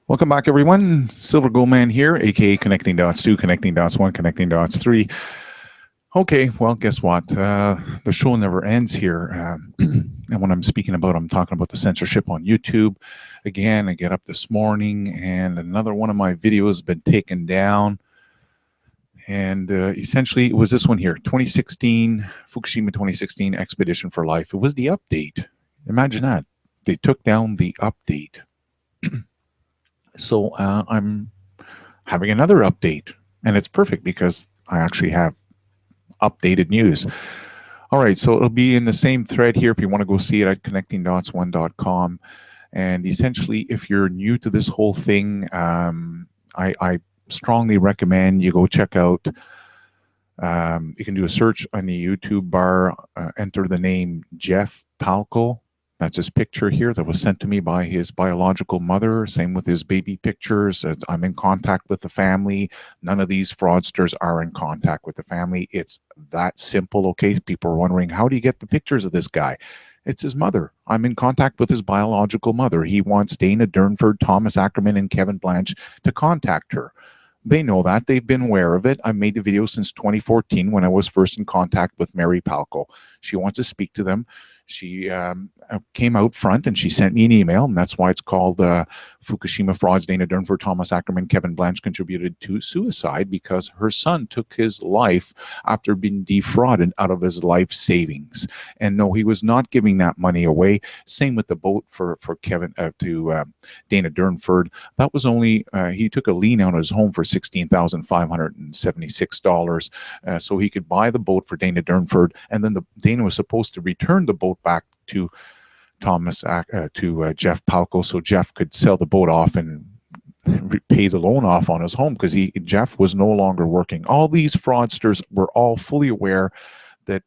Welcome back, everyone. Silver Gold Man here, aka Connecting Dots 2, Connecting Dots 1, Connecting Dots 3. Okay, well, guess what? The show never ends here. And when I'm speaking about, I'm talking about the censorship on YouTube. Again, I get up this morning and another one of my videos has been taken down. And essentially, it was this one here, 2016, Fukushima 2016 Expedition for Life. It was the update. Imagine that. They took down the update. So I'm having another update, and it's perfect because I actually have updated news. All right, so it'll be in the same thread here if you want to go see it at connectingdots1.com. And essentially, if you're new to this whole thing, I strongly recommend you go check out. You can do a search on the YouTube bar, enter the name Jeff Palco. That's his picture here that was sent to me by his biological mother. Same with his baby pictures. I'm in contact with the family. None of these fraudsters are in contact with the family. It's that simple, okay? People are wondering, how do you get the pictures of this guy? It's his mother. I'm in contact with his biological mother. He wants Dana Durnford, Thomas Ackerman, and Kevin Blanch to contact her. They know that. They've been aware of it. I've made the video since 2014 when I was first in contact with Mary Palco. She wants to speak to them. She came out front and she sent me an email, and that's why it's called Fukushima Frauds, Dana Durnford, Thomas Ackerman, Kevin Blanch contributed to suicide because her son took his life after being defrauded out of his life savings. And no, he was not giving that money away. Same with the boat for Kevin to Dana Durnford. That was only, he took a lien out of his home for $16,576 so he could buy the boat for Dana Durnford, and then Dana was supposed to return the boat back to Jeff Palco so Jeff could sell the boat off and pay the loan off on his home because Jeff was no longer working. All these fraudsters were all fully aware that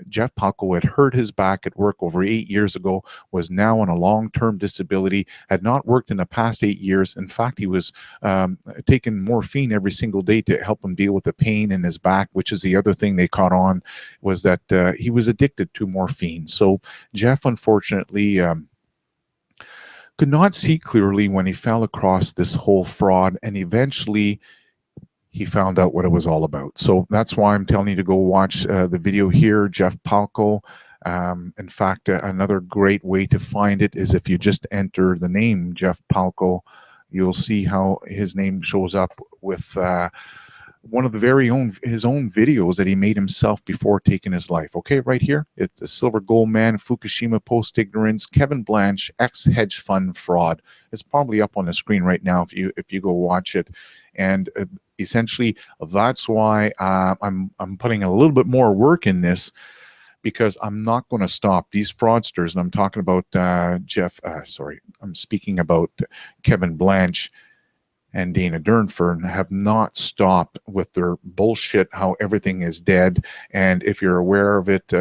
Jeff Palco had hurt his back at work over 8 years ago, was now on a long-term disability, had not worked in the past 8 years. In fact, he was taking morphine every single day to help him deal with the pain in his back, which is the other thing they caught on, was that he was addicted to morphine. So Jeff, unfortunately, could not see clearly when he fell across this whole fraud, and eventually he found out what it was all about. So that's why I'm telling you to go watch the video here, Jeff Palco. In fact, another great way to find it is if you just enter the name Jeff Palco, you'll see how his name shows up with one of the his own videos that he made himself before taking his life. Okay, right here, it's a Silver Gold Man, Fukushima post-ignorance, Kevin Blanch, ex-hedge fund fraud. It's probably up on the screen right now if you go watch it. And essentially, that's why I'm putting a little bit more work in this, because I'm not going to stop these fraudsters. And I'm talking about I'm speaking about Kevin Blanch and Dana Durnford have not stopped with their bullshit, how everything is dead. And if you're aware of it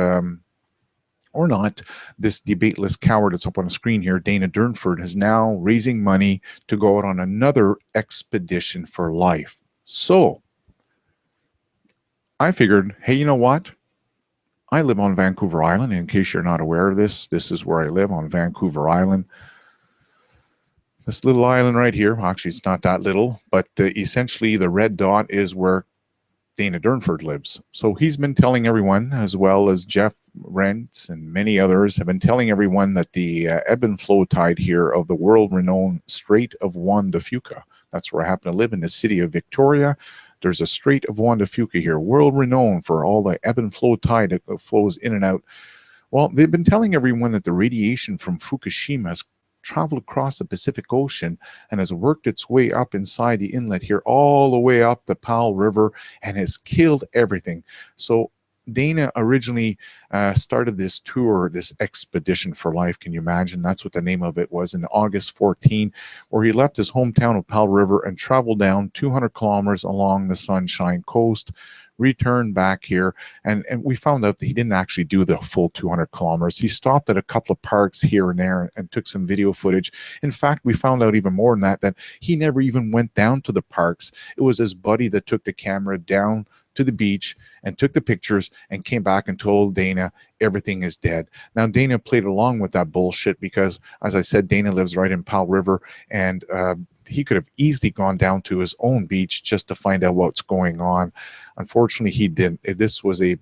or not, this debateless coward that's up on the screen here, Dana Durnford, is now raising money to go out on another expedition for life. So I figured, hey, you know what? I live on Vancouver Island. In case you're not aware of this, this is where I live, on Vancouver Island. This little island right here, actually it's not that little, but essentially the red dot is where Dana Durnford lives. So he's been telling everyone, as well as Jeff Rents and many others, have been telling everyone that the ebb and flow tide here of the world-renowned Strait of Juan de Fuca, that's where I happen to live in the city of Victoria. There's a Strait of Juan de Fuca here, world-renowned for all the ebb and flow tide that flows in and out. Well, they've been telling everyone that the radiation from Fukushima has traveled across the Pacific Ocean and has worked its way up inside the inlet here, all the way up the Powell River, and has killed everything. So Dana originally started this tour, this expedition for life. Can you imagine? That's what the name of it was, in August 14, where he left his hometown of Powell River and traveled down 200 kilometers along the Sunshine Coast, returned back here, and we found out that he didn't actually do the full 200 kilometers. He stopped at a couple of parks here and there and took some video footage. In fact, we found out even more than that he never even went down to the parks. It was his buddy that took the camera down to the beach and took the pictures and came back and told Dana everything is dead. Now, Dana played along with that bullshit because, as I said, Dana lives right in Powell River, and he could have easily gone down to his own beach just to find out what's going on. Unfortunately, he didn't. This was a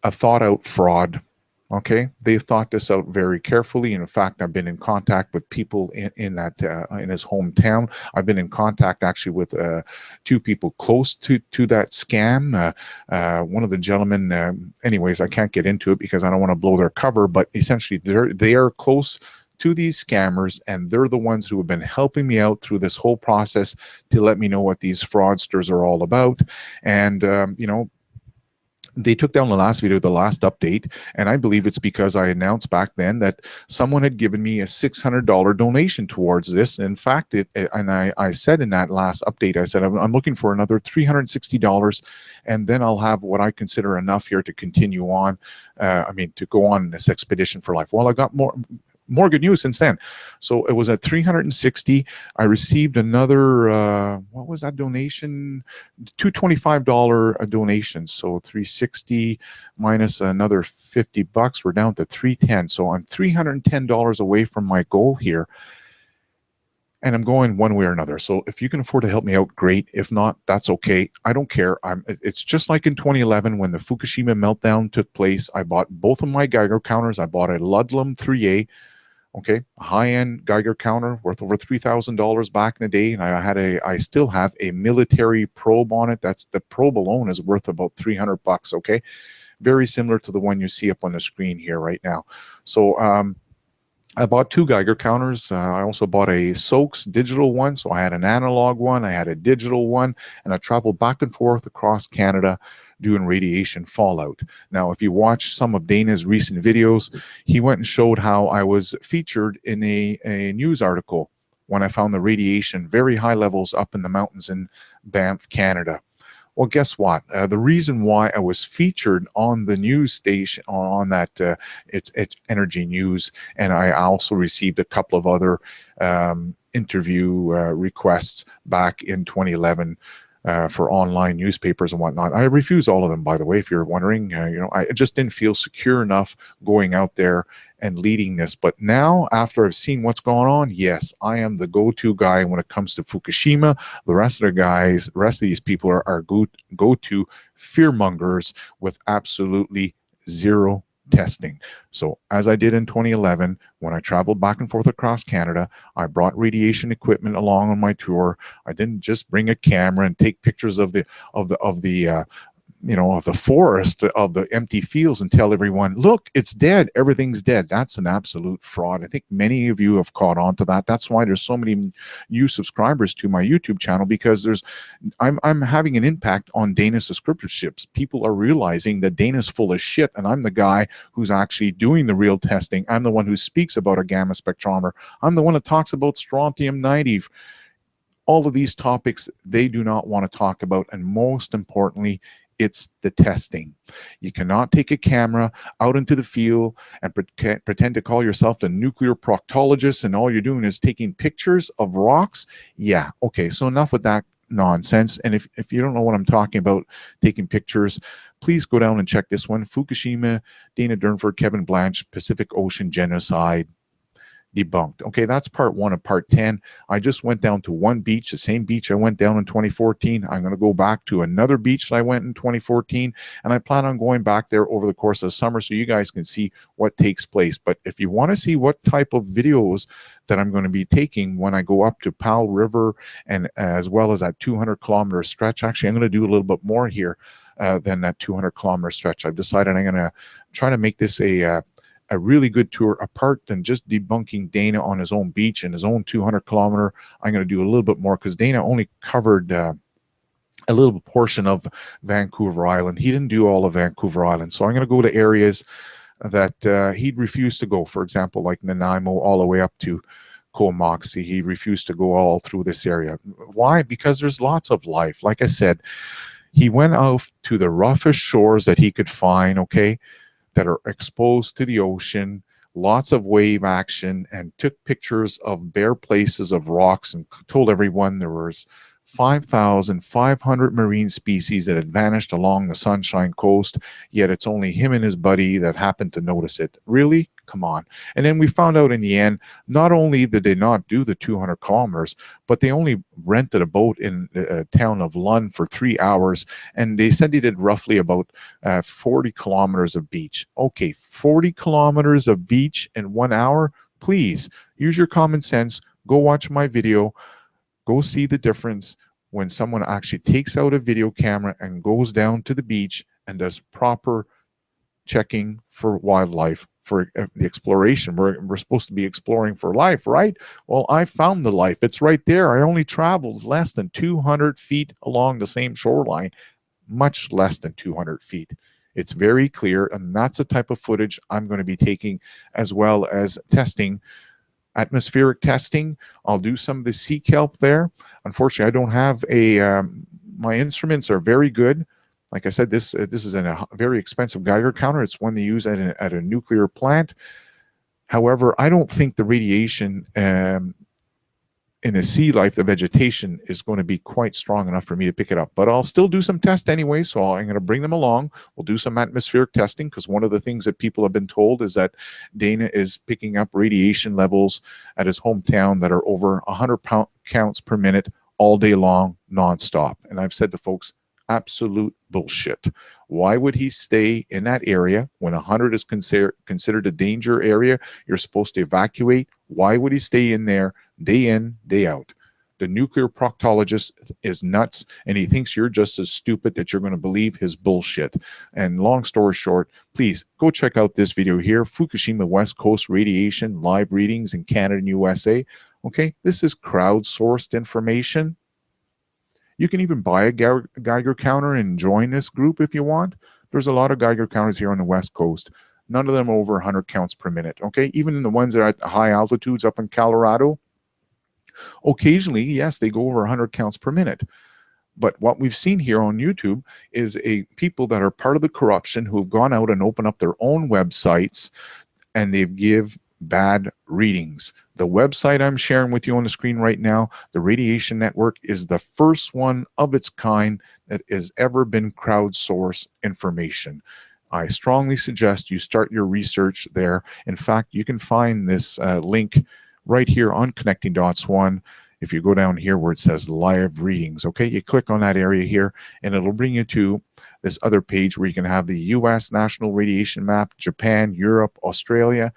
thought out fraud. Okay, they thought this out very carefully. In fact, I've been in contact with people in that in his hometown. I've been in contact actually with two people close to that scam. One of the gentlemen, anyways, I can't get into it because I don't want to blow their cover. But essentially, they are close to these scammers, and they're the ones who have been helping me out through this whole process to let me know what these fraudsters are all about. And you know, they took down the last video, the last update, and I believe it's because I announced back then that someone had given me a $600 donation towards this. In fact, I said in that last update, I said, I'm looking for another $360, and then I'll have what I consider enough here to continue on. To go on this expedition for life. Well, I got more good news since then. So it was at 360. I received another what was that donation? $225 donation. So 360 minus another $50, we're down to 310. So I'm $310 away from my goal here, and I'm going one way or another. So if you can afford to help me out, great. If not, that's okay. I don't care. It's just like in 2011 when the Fukushima meltdown took place. I bought both of my Geiger counters. I bought a Ludlum 3A, okay, a high-end Geiger counter worth over $3,000 back in the day, and I still have a military probe on it. That's the probe alone is worth about $300. Okay, very similar to the one you see up on the screen here right now. So I bought two Geiger counters. I also bought a Soaks digital one. So I had an analog one, I had a digital one, and I traveled back and forth across Canada doing radiation fallout. Now, if you watch some of Dana's recent videos, he went and showed how I was featured in a news article when I found the radiation, very high levels up in the mountains in Banff, Canada. Well, guess what? The reason why I was featured on the news station on that it's Energy News, and I also received a couple of other interview requests back in 2011 for online newspapers and whatnot. I refused all of them, by the way, if you're wondering. I just didn't feel secure enough going out there and leading this. But now, after I've seen what's going on, yes, I am the go-to guy when it comes to Fukushima. The rest of these people are go-to fearmongers with absolutely zero testing. So as I did in 2011, when I traveled back and forth across Canada, I brought radiation equipment along on my tour. I didn't just bring a camera and take pictures of the forest, of the empty fields, and tell everyone, look, it's dead, everything's dead. That's an absolute fraud. I think many of you have caught on to that. That's why there's so many new subscribers to my YouTube channel, because I'm having an impact on Dana subscriberships. People are realizing that Dana's full of shit, and I'm the guy who's actually doing the real testing. I'm the one who speaks about a gamma spectrometer. I'm the one that talks about strontium-90. All of these topics they do not want to talk about, and most importantly, it's the testing. You cannot take a camera out into the field and pretend to call yourself a nuclear proctologist, and all you're doing is taking pictures of rocks. Yeah, okay, so enough with that nonsense. And if you don't know what I'm talking about, taking pictures, please go down and check this one. Fukushima, Dana Durnford, Kevin Blanch, Pacific Ocean Genocide debunked. Okay, that's part 1 of part 10. I just went down to one beach, the same beach I went down in 2014. I'm going to go back to another beach that I went in 2014, and I plan on going back there over the course of the summer so you guys can see what takes place. But if you want to see what type of videos that I'm going to be taking when I go up to Powell River, and as well as that 200-kilometer stretch, actually I'm going to do a little bit more here than that 200-kilometer stretch. I've decided I'm going to try to make this a really good tour, apart than just debunking Dana on his own beach and his own 200-kilometer. I'm going to do a little bit more, because Dana only covered a little portion of Vancouver Island. He didn't do all of Vancouver Island. So I'm going to go to areas that he'd refused to go. For example, like Nanaimo all the way up to Comoxie. He refused to go all through this area. Why? Because there's lots of life. Like I said, he went out to the roughest shores that he could find, okay, that are exposed to the ocean, lots of wave action, and took pictures of bare places of rocks, and told everyone there was 5,500 marine species that had vanished along the Sunshine Coast, yet it's only him and his buddy that happened to notice it. Really? Come on. And then we found out in the end, not only did they not do the 200 kilometers, but they only rented a boat in the town of Lund for 3 hours, and they said they did roughly about 40 kilometers of beach. Okay, 40 kilometers of beach in 1 hour? Please, use your common sense. Go watch my video. Go see the difference when someone actually takes out a video camera and goes down to the beach and does proper checking for wildlife, for the exploration. We're supposed to be exploring for life, right? Well, I found the life. It's right there. I only traveled less than 200 feet along the same shoreline, much less than 200 feet. It's very clear, and that's the type of footage I'm going to be taking, as well as testing, atmospheric testing. I'll do some of the sea kelp there. Unfortunately, I don't have a, my instruments are very good. Like I said, this is a very expensive Geiger counter. It's one they use at a nuclear plant. However, I don't think the radiation in a sea life, the vegetation is going to be quite strong enough for me to pick it up. But I'll still do some tests anyway, so I'm going to bring them along. We'll do some atmospheric testing, because one of the things that people have been told is that Dana is picking up radiation levels at his hometown that are over 100 counts per minute all day long, nonstop. And I've said to folks, absolute bullshit. Why would he stay in that area when 100 is considered a danger area? You're supposed to evacuate. Why would he stay in there day in, day out? The nuclear proctologist is nuts, and he thinks you're just as stupid that you're going to believe his bullshit. And long story short, please go check out this video here, Fukushima West Coast radiation live readings in Canada and USA. Okay, this is crowdsourced information. You can even buy a Geiger counter and join this group if you want. There's a lot of Geiger counters here on the West Coast. None of them are over 100 counts per minute, okay? Even in the ones that are at high altitudes up in Colorado, occasionally, yes, they go over 100 counts per minute. But what we've seen here on YouTube is people that are part of the corruption who have gone out and opened up their own websites, and they give bad readings. The website I'm sharing with you on the screen right now, the Radiation Network, is the first one of its kind that has ever been crowdsourced information. I strongly suggest you start your research there. In fact, you can find this link right here on Connecting Dots 1. If you go down here where it says live readings, okay, you click on that area here, and it'll bring you to this other page where you can have the US National Radiation Map, Japan, Europe, Australia.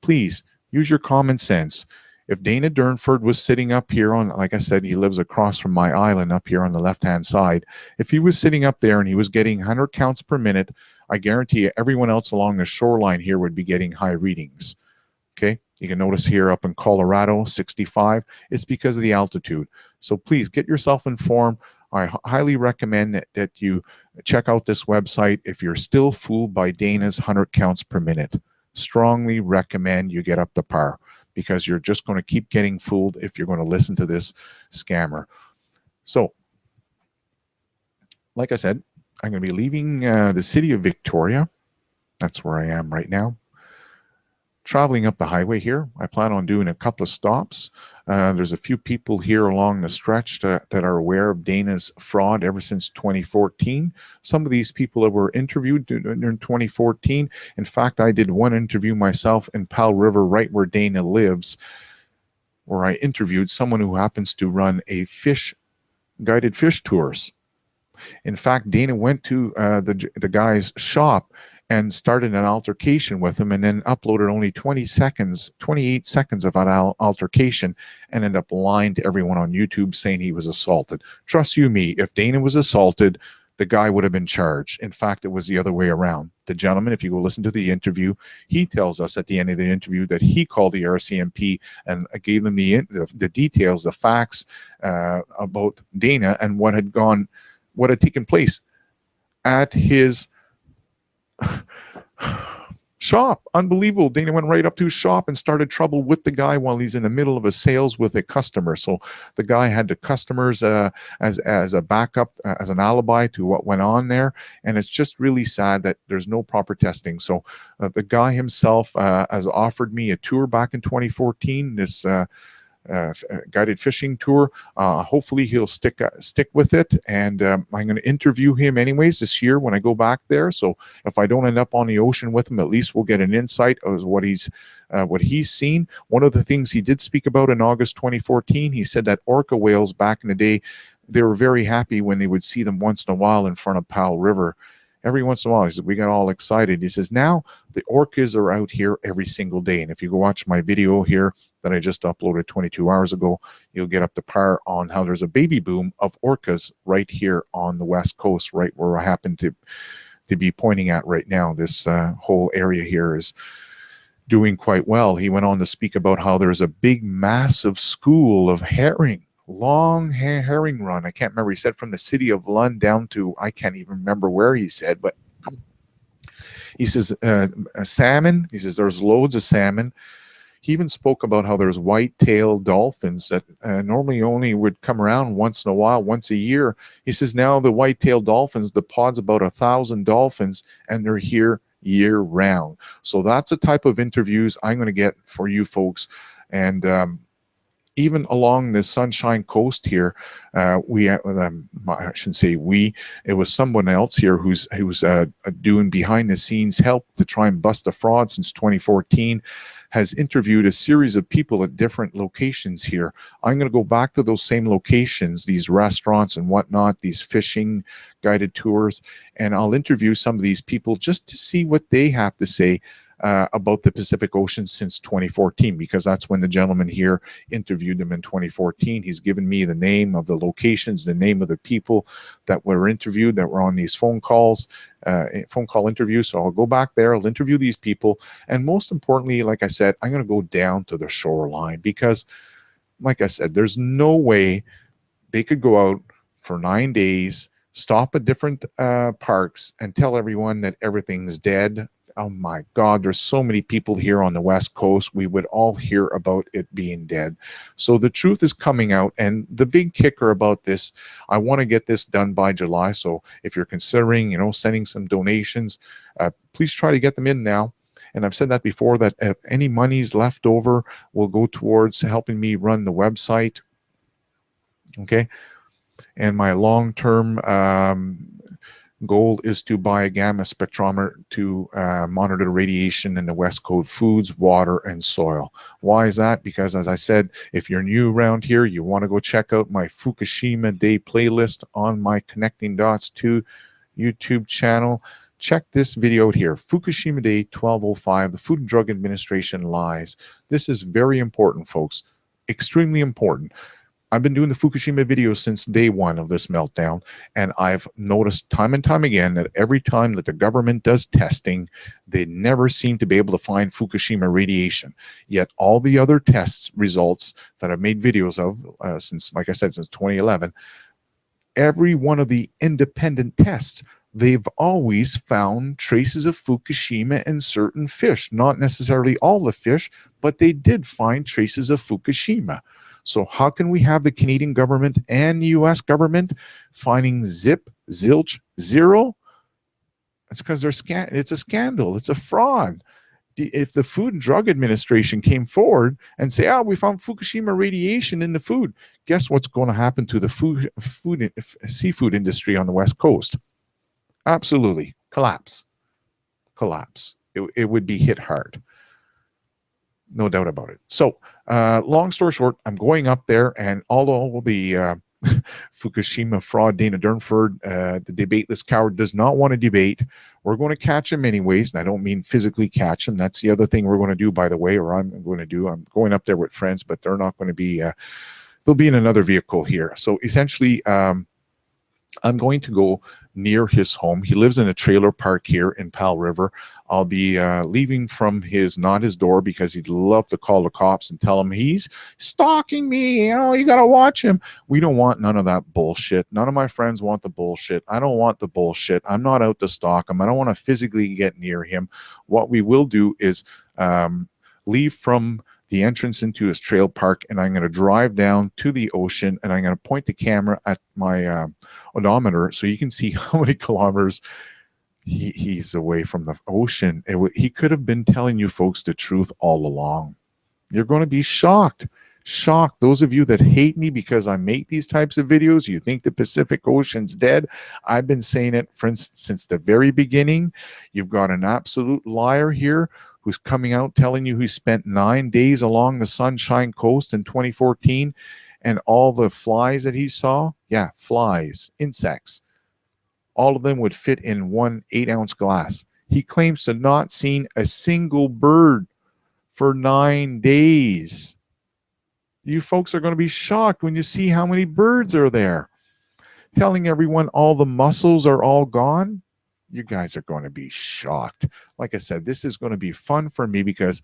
Please use your common sense. If Dana Durnford was sitting up here on, like I said, he lives across from my island up here on the left-hand side. If he was sitting up there and he was getting 100 counts per minute, I guarantee you everyone else along the shoreline here would be getting high readings. Okay, you can notice here up in Colorado, 65. It's because of the altitude. So please get yourself informed. I highly recommend that you check out this website if you're still fooled by Dana's 100 counts per minute. Strongly recommend you get up to par, because you're just going to keep getting fooled if you're going to listen to this scammer. So, like I said, I'm going to be leaving the city of Victoria. That's where I am right now. Traveling up the highway here. I plan on doing a couple of stops. There's a few people here along the stretch that are aware of Dana's fraud ever since 2014. Some of these people that were interviewed in 2014. In fact, I did one interview myself in Powell River, right where Dana lives, where I interviewed someone who happens to run a guided fish tours. In fact, Dana went to the guy's shop and started an altercation with him, and then uploaded only 28 seconds of that altercation, and ended up lying to everyone on YouTube saying he was assaulted. Trust you me, if Dana was assaulted, the guy would have been charged. In fact, it was the other way around. The gentleman, if you go listen to the interview, he tells us at the end of the interview that he called the RCMP and gave them the details, the facts about Dana and what had taken place at his shop. Unbelievable. Dana went right up to his shop and started trouble with the guy while he's in the middle of a sales with a customer. So the guy had the customers as a backup, as an alibi to what went on there. And it's just really sad that there's no proper testing. So the guy himself has offered me a tour back in 2014. This guided fishing tour. Hopefully he'll stick with it, and I'm going to interview him anyways this year when I go back there. So if I don't end up on the ocean with him, at least we'll get an insight of what he's seen. One of the things he did speak about in August 2014, he said that orca whales back in the day, they were very happy when they would see them once in a while in front of Powell River. Every once in a while, he said, we got all excited. He says, now the orcas are out here every single day. And if you go watch my video here that I just uploaded 22 hours ago, you'll get up to par on how there's a baby boom of orcas right here on the West Coast, right where I happen to be pointing at right now. This whole area here is doing quite well. He went on to speak about how there's a big, massive school of herring. Long herring run. I can't remember. He said from the city of Lund down to, I can't even remember where he said, but he says salmon. He says there's loads of salmon. He even spoke about how there's white-tailed dolphins that normally only would come around once in a while, once a year. He says now the white-tailed dolphins, the pod's about 1,000 dolphins, and they're here year-round. So that's the type of interviews I'm going to get for you folks. And even along the Sunshine Coast here, I shouldn't say we, it was someone else here who's doing behind the scenes help to try and bust a fraud since 2014, has interviewed a series of people at different locations here. I'm going to go back to those same locations, these restaurants and whatnot, these fishing guided tours, and I'll interview some of these people just to see what they have to say about the Pacific Ocean since 2014, because that's when the gentleman here interviewed them in 2014. He's given me the name of the locations, the name of the people that were interviewed, that were on these phone call interviews. So I'll go back there, I'll interview these people, and most importantly, like I said, I'm going to go down to the shoreline, because like I said, there's no way they could go out for 9 days, stop at different parks and tell everyone that everything's dead. Oh my God, there's so many people here on the West Coast. We would all hear about it being dead. So the truth is coming out. And the big kicker about this, I want to get this done by July. So if you're considering, sending some donations, please try to get them in now. And I've said that before, that if any money's left over will go towards helping me run the website. Okay. And my long-term goal is to buy a gamma spectrometer to monitor the radiation in the West Coast foods, water, and soil. Why is that? Because as I said, if you're new around here, you want to go check out my Fukushima Day playlist on my Connecting Dots 2 YouTube channel. Check this video out here, Fukushima Day 1205, the Food and Drug Administration lies. This is very important, folks, extremely important. I've been doing the Fukushima videos since day one of this meltdown, and I've noticed time and time again that every time that the government does testing, they never seem to be able to find Fukushima radiation. Yet all the other tests results that I've made videos of since, like I said, since 2011, every one of the independent tests, they've always found traces of Fukushima in certain fish. Not necessarily all the fish, but they did find traces of Fukushima. So how can we have the Canadian government and the U.S. government finding zip, zilch, zero? It's because it's a scandal. It's a fraud. If the Food and Drug Administration came forward and say, we found Fukushima radiation in the food, guess what's going to happen to the seafood industry on the West Coast? Absolutely. Collapse. It would be hit hard. No doubt about it. So long story short, I'm going up there, and although the Fukushima fraud Dana Durnford, the debateless coward, does not want to debate, we're going to catch him anyways. And I don't mean physically catch him. That's the other thing we're going to do, by the way, or I'm going to do. I'm going up there with friends, but they're not going to be, they'll be in another vehicle here. So essentially, I'm going to go near his home. He lives in a trailer park here in Powell River. I'll be leaving from not his door, because he'd love to call the cops and tell him he's stalking me. You got to watch him. We don't want none of that bullshit. None of my friends want the bullshit. I don't want the bullshit. I'm not out to stalk him. I don't want to physically get near him. What we will do is leave from the entrance into his trail park, and I'm going to drive down to the ocean, and I'm going to point the camera at my odometer so you can see how many kilometers he's away from the ocean. He could have been telling you folks the truth all along. You're going to be shocked. shocked. Those of you that hate me because I make these types of videos, you think the Pacific Ocean's dead. I've been saying it since the very beginning. You've got an absolute liar here who's coming out telling you he spent 9 days along the Sunshine Coast in 2014 and all the flies that he saw, yeah, flies, insects, all of them would fit in one 8-ounce glass. He claims to not seen a single bird for 9 days. You folks are going to be shocked when you see how many birds are there. Telling everyone all the mussels are all gone. You guys are going to be shocked. Like I said, this is going to be fun for me because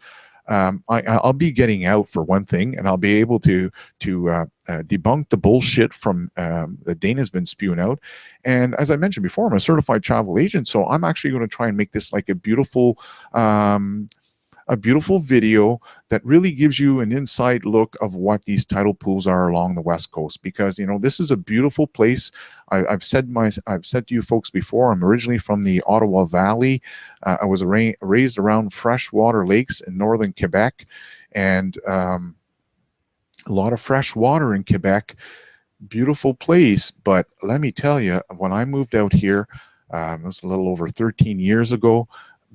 I'll be getting out for one thing, and I'll be able to debunk the bullshit from that Dana's been spewing out. And as I mentioned before, I'm a certified travel agent, so I'm actually going to try and make this like a beautiful video that really gives you an inside look of what these tidal pools are along the West Coast, because you know this is a beautiful place. I've said to you folks before, I'm originally from the Ottawa Valley. I was raised around freshwater lakes in northern Quebec, and a lot of fresh water in Quebec. Beautiful place, but let me tell you, when I moved out here, it was a little over 13 years ago.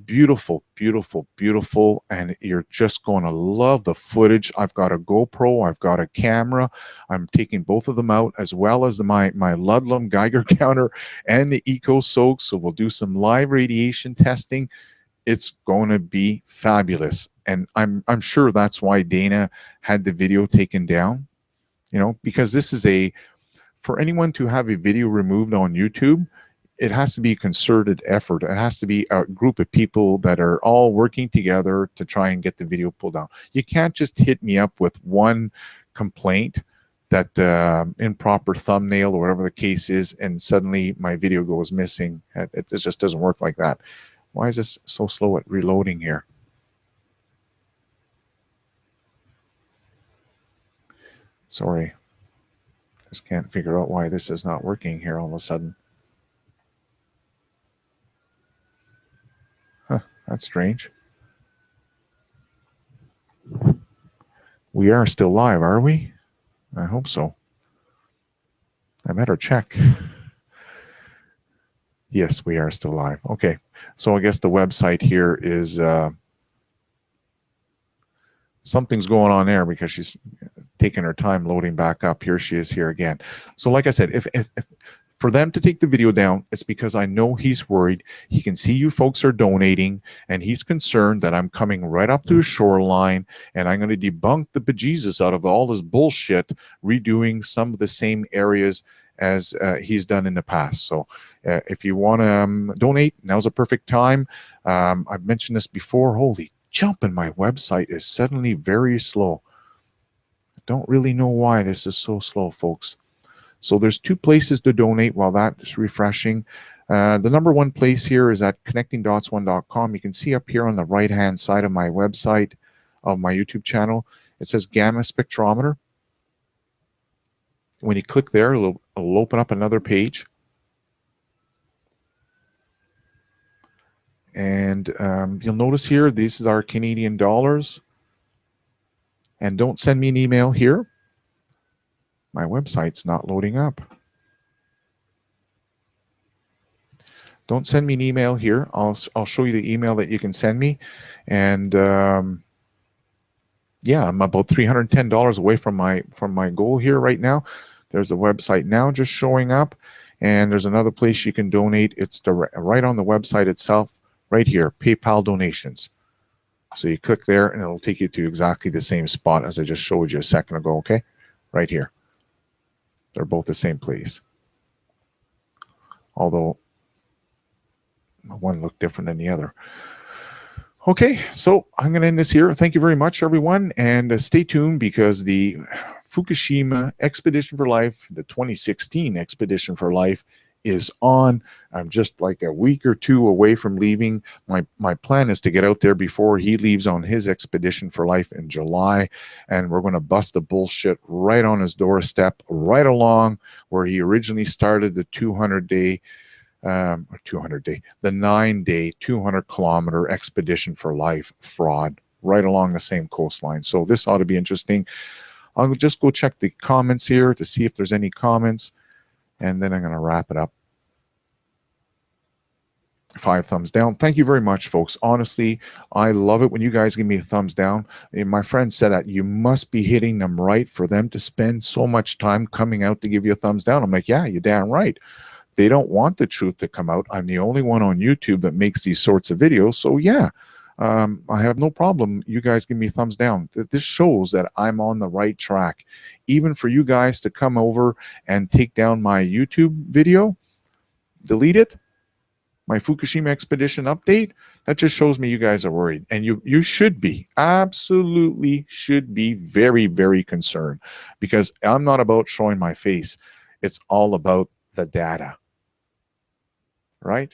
Beautiful, beautiful, beautiful, and you're just going to love the footage. I've got a GoPro, I've got a camera. I'm taking both of them out, as well as my Ludlum Geiger counter and the EcoSoak. So we'll do some live radiation testing. It's going to be fabulous, and I'm sure that's why Dana had the video taken down. You know, because this is for anyone to have a video removed on YouTube, it has to be a concerted effort. It has to be a group of people that are all working together to try and get the video pulled down. You can't just hit me up with one complaint, that improper thumbnail or whatever the case is, and suddenly my video goes missing. It just doesn't work like that. Why is this so slow at reloading here? Sorry. Just can't figure out why this is not working here all of a sudden. That's strange. We are still live, are we? I hope so. I better check. Yes, we are still live. Okay. So I guess the website here is something's going on there because she's taking her time loading back up. Here she is here again. So like I said, if for them to take the video down, it's because I know he's worried. He can see you folks are donating, and he's concerned that I'm coming right up to his shoreline, and I'm going to debunk the bejesus out of all this bullshit, redoing some of the same areas as he's done in the past. So if you want to donate, now's a perfect time. I've mentioned this before. Holy jumping, my website is suddenly very slow. I don't really know why this is so slow, folks. So there's 2 places to donate while that's refreshing. The number 1 place here is at connectingdots1.com. You can see up here on the right-hand side of my website, of my YouTube channel, it says Gamma Spectrometer. When you click there, it'll open up another page. And you'll notice here, this is our Canadian dollars. And don't send me an email here. My website's not loading up. Don't send me an email here. I'll show you the email that you can send me. And yeah, I'm about $310 away from my goal here right now. There's a website now just showing up, and there's another place you can donate. It's right on the website itself, right here, PayPal donations. So you click there, and it'll take you to exactly the same spot as I just showed you a second ago. Okay, right here. They're both the same place, although one looked different than the other. Okay, so I'm going to end this here. Thank you very much, everyone, and stay tuned, because the Fukushima Expedition for Life, the 2016 Expedition for Life, is on. I'm just like a week or 2 away from leaving. My plan is to get out there before he leaves on his Expedition for Life in July, and we're going to bust the bullshit right on his doorstep, right along where he originally started the 200-day, the 9-day, 200-kilometer Expedition for Life fraud, right along the same coastline. So this ought to be interesting. I'll just go check the comments here to see if there's any comments, and then I'm going to wrap it up. 5 thumbs down. Thank you very much, folks. Honestly, I love it when you guys give me a thumbs down. And my friend said that you must be hitting them right for them to spend so much time coming out to give you a thumbs down. I'm like, yeah, you're damn right. They don't want the truth to come out. I'm the only one on YouTube that makes these sorts of videos. So yeah, I have no problem. You guys give me thumbs down. This shows that I'm on the right track. Even for you guys to come over and take down my YouTube video, delete it, my Fukushima expedition update, that just shows me you guys are worried. And you should be, absolutely should be very, very concerned, because I'm not about showing my face. It's all about the data, right?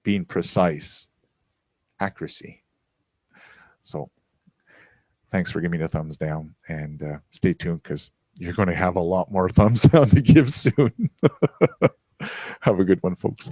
Being precise, accuracy. So thanks for giving me the thumbs down, and stay tuned, because you're going to have a lot more thumbs down to give soon. Have a good one, folks.